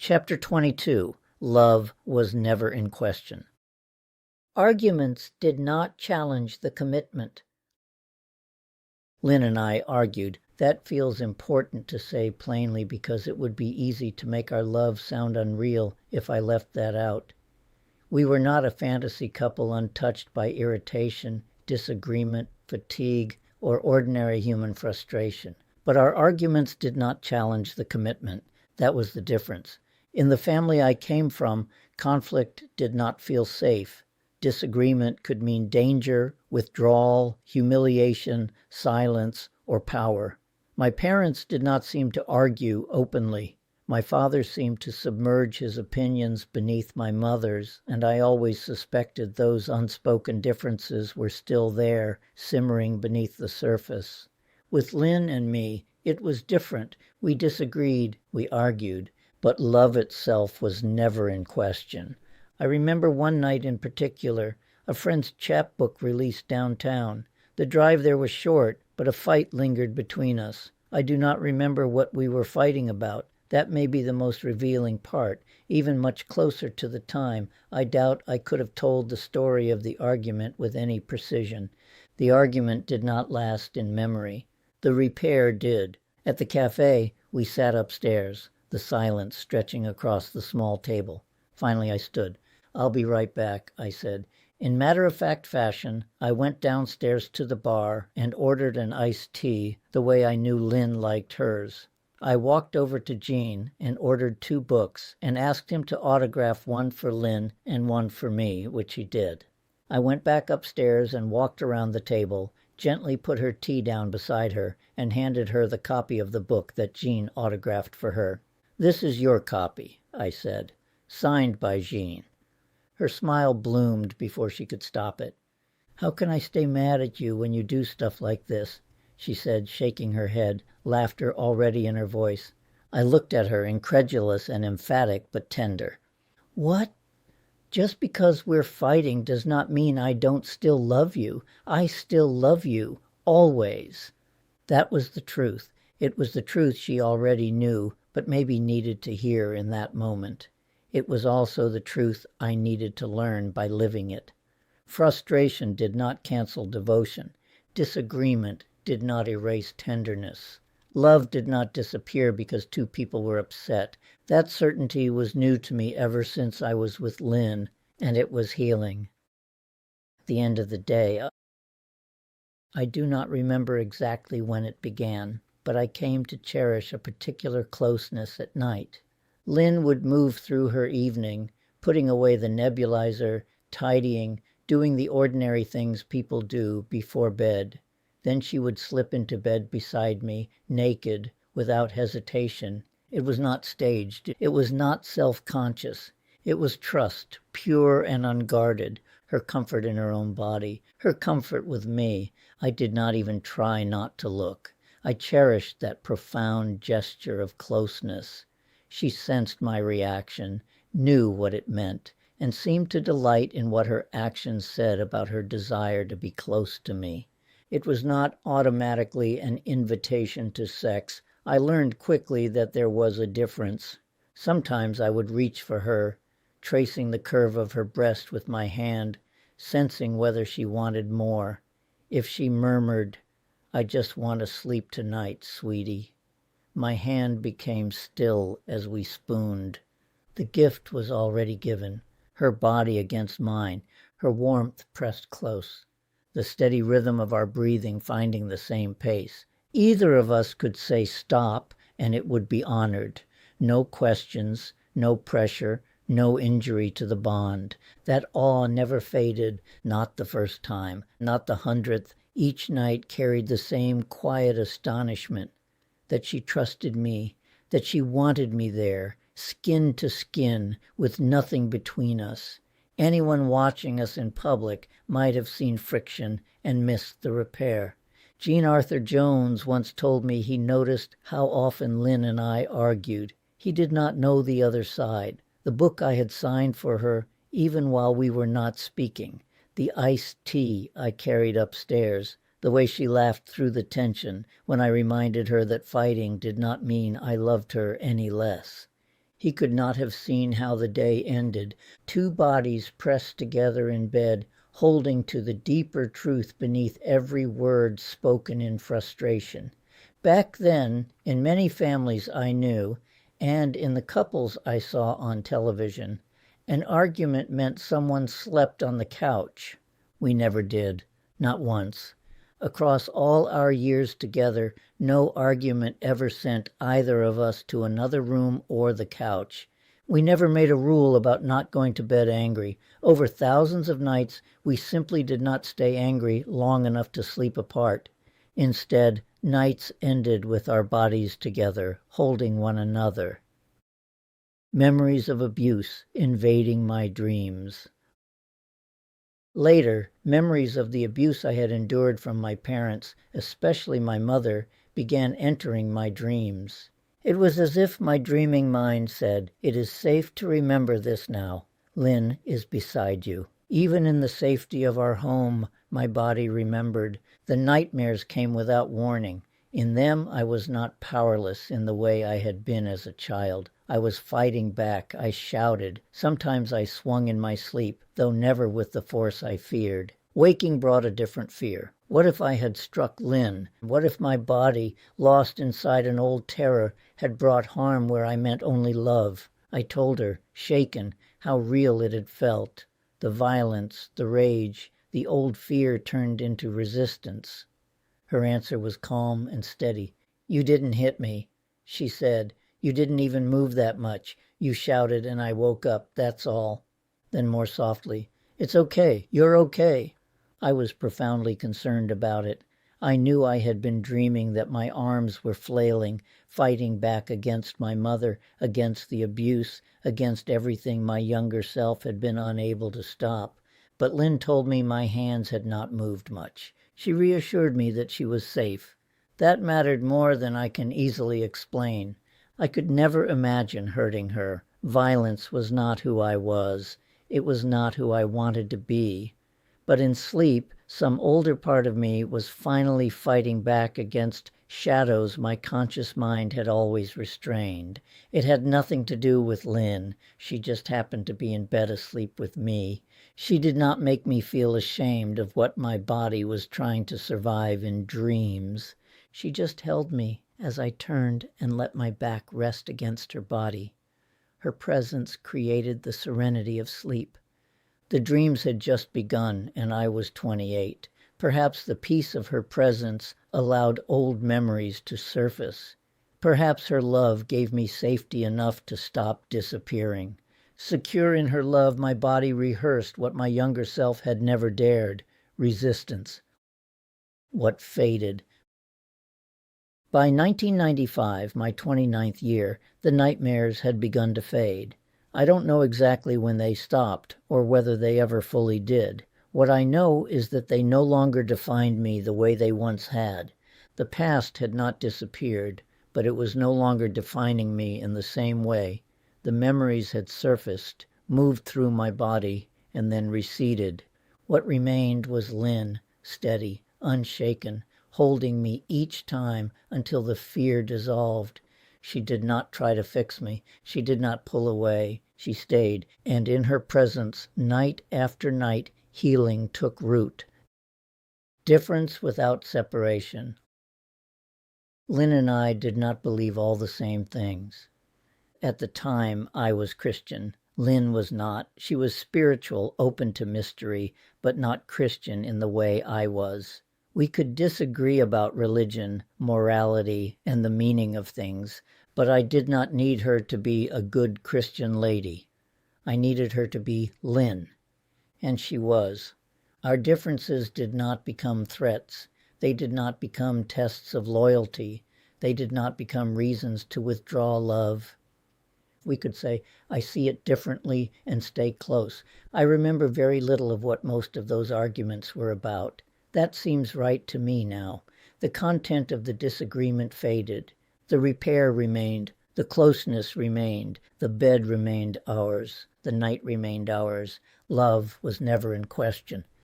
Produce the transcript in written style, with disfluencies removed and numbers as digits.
Chapter 22. Love was never in question. Arguments did not challenge the commitment. Lynn and I argued. That feels important to say plainly because it would be easy to make our love sound unreal if I left that out. We were not a fantasy couple untouched by irritation, disagreement, fatigue, or ordinary human frustration. But our arguments did not challenge the commitment. That was the difference. In the family I came from, conflict did not feel safe. Disagreement could mean danger, withdrawal, humiliation, silence, or power. My parents did not seem to argue openly. My father seemed to submerge his opinions beneath my mother's, and I always suspected those unspoken differences were still there, simmering beneath the surface. With Lynn and me, it was different. We disagreed, we argued, but love itself was never in question. I remember one night in particular, a friend's chapbook released downtown. The drive there was short, but a fight lingered between us. I do not remember what we were fighting about. That may be the most revealing part. Even much closer to the time, I doubt I could have told the story of the argument with any precision. The argument did not last in memory. The repair did. At the cafe, we sat upstairs, the silence stretching across the small table. Finally I stood. "I'll be right back," I said. In matter-of-fact fashion, I went downstairs to the bar and ordered an iced tea the way I knew Lynn liked hers. I walked over to Gene and ordered 2 books and asked him to autograph one for Lynn and one for me, which he did. I went back upstairs and walked around the table, gently put her tea down beside her, and handed her the copy of the book that Gene autographed for her. "This is your copy," I said, "signed by Gene." Her smile bloomed before she could stop it. "How can I stay mad at you when you do stuff like this?" she said, shaking her head, laughter already in her voice. I looked at her, incredulous and emphatic but tender. "What? Just because we're fighting does not mean I don't still love you. I still love you, always." That was the truth. It was the truth she already knew, but maybe needed to hear in that moment. It was also the truth I needed to learn by living it. Frustration did not cancel devotion. Disagreement did not erase tenderness. Love did not disappear because 2 people were upset. That certainty was new to me ever since I was with Lynn, and it was healing. At the end of the day, I do not remember exactly when it began, but I came to cherish a particular closeness at night. Lynn would move through her evening, putting away the nebulizer, tidying, doing the ordinary things people do before bed. Then she would slip into bed beside me, naked, without hesitation. It was not staged. It was not self-conscious. It was trust, pure and unguarded, her comfort in her own body, her comfort with me. I did not even try not to look. I cherished that profound gesture of closeness. She sensed my reaction, knew what it meant, and seemed to delight in what her actions said about her desire to be close to me. It was not automatically an invitation to sex. I learned quickly that there was a difference. Sometimes I would reach for her, tracing the curve of her breast with my hand, sensing whether she wanted more. If she murmured, "I just want to sleep tonight, sweetie," my hand became still as we spooned. The gift was already given, her body against mine, her warmth pressed close, the steady rhythm of our breathing finding the same pace. Either of us could say stop, and it would be honored. No questions, no pressure, no injury to the bond. That awe never faded, not the first time, not the 100th. Each night carried the same quiet astonishment that she trusted me, that she wanted me there, skin to skin, with nothing between us. Anyone watching us in public might have seen friction and missed the repair. Jean Arthur Jones once told me he noticed how often Lynn and I argued. He did not know the other side. The book I had signed for her, even while we were not speaking. The iced tea I carried upstairs. The way she laughed through the tension when I reminded her that fighting did not mean I loved her any less. He could not have seen how the day ended, two bodies pressed together in bed, holding to the deeper truth beneath every word spoken in frustration. Back then, in many families I knew, and in the couples I saw on television, an argument meant someone slept on the couch. We never did, not once. Across all our years together, no argument ever sent either of us to another room or the couch. We never made a rule about not going to bed angry. Over thousands of nights, we simply did not stay angry long enough to sleep apart. Instead, nights ended with our bodies together, holding one another. Memories of abuse invading my dreams. Later, memories of the abuse I had endured from my parents, especially my mother, began entering my dreams. It was as if my dreaming mind said, "It is safe to remember this now. Lynn is beside you." Even in the safety of our home, my body remembered. The nightmares came without warning. In them I was not powerless in the way I had been as a child. I was fighting back. I shouted. Sometimes I swung in my sleep, though never with the force I feared. Waking brought a different fear. What if I had struck Lynn? What if my body, lost inside an old terror, had brought harm where I meant only love? I told her, shaken, how real it had felt. The violence, the rage, the old fear turned into resistance. Her answer was calm and steady. "You didn't hit me," she said. "You didn't even move that much. You shouted and I woke up, that's all." Then more softly, "It's okay. You're okay." I was profoundly concerned about it. I knew I had been dreaming that my arms were flailing, fighting back against my mother, against the abuse, against everything my younger self had been unable to stop. But Lynn told me my hands had not moved much. She reassured me that she was safe. That mattered more than I can easily explain. I could never imagine hurting her. Violence was not who I was. It was not who I wanted to be. But in sleep, some older part of me was finally fighting back against shadows my conscious mind had always restrained. It had nothing to do with Lynn. She just happened to be in bed asleep with me. She did not make me feel ashamed of what my body was trying to survive in dreams. She just held me as I turned and let my back rest against her body. Her presence created the serenity of sleep. The dreams had just begun, and I was 28. Perhaps the peace of her presence allowed old memories to surface. Perhaps her love gave me safety enough to stop disappearing. Secure in her love, my body rehearsed what my younger self had never dared: resistance. What faded. By 1995, my 29th year, the nightmares had begun to fade. I don't know exactly when they stopped, or whether they ever fully did. What I know is that they no longer defined me the way they once had. The past had not disappeared, but it was no longer defining me in the same way. The memories had surfaced, moved through my body, and then receded. What remained was Lynn, steady, unshaken, holding me each time until the fear dissolved. She did not try to fix me. She did not pull away. She stayed, and in her presence, night after night, healing took root. Difference without separation. Lynn and I did not believe all the same things. At the time, I was Christian. Lynn was not. She was spiritual, open to mystery, but not Christian in the way I was. We could disagree about religion, morality, and the meaning of things, but I did not need her to be a good Christian lady. I needed her to be Lynn, and she was. Our differences did not become threats. They did not become tests of loyalty. They did not become reasons to withdraw love. We could say, "I see it differently," and stay close. I remember very little of what most of those arguments were about. That seems right to me now. The content of the disagreement faded. The repair remained. The closeness remained. The bed remained ours. The night remained ours. Love was never in question.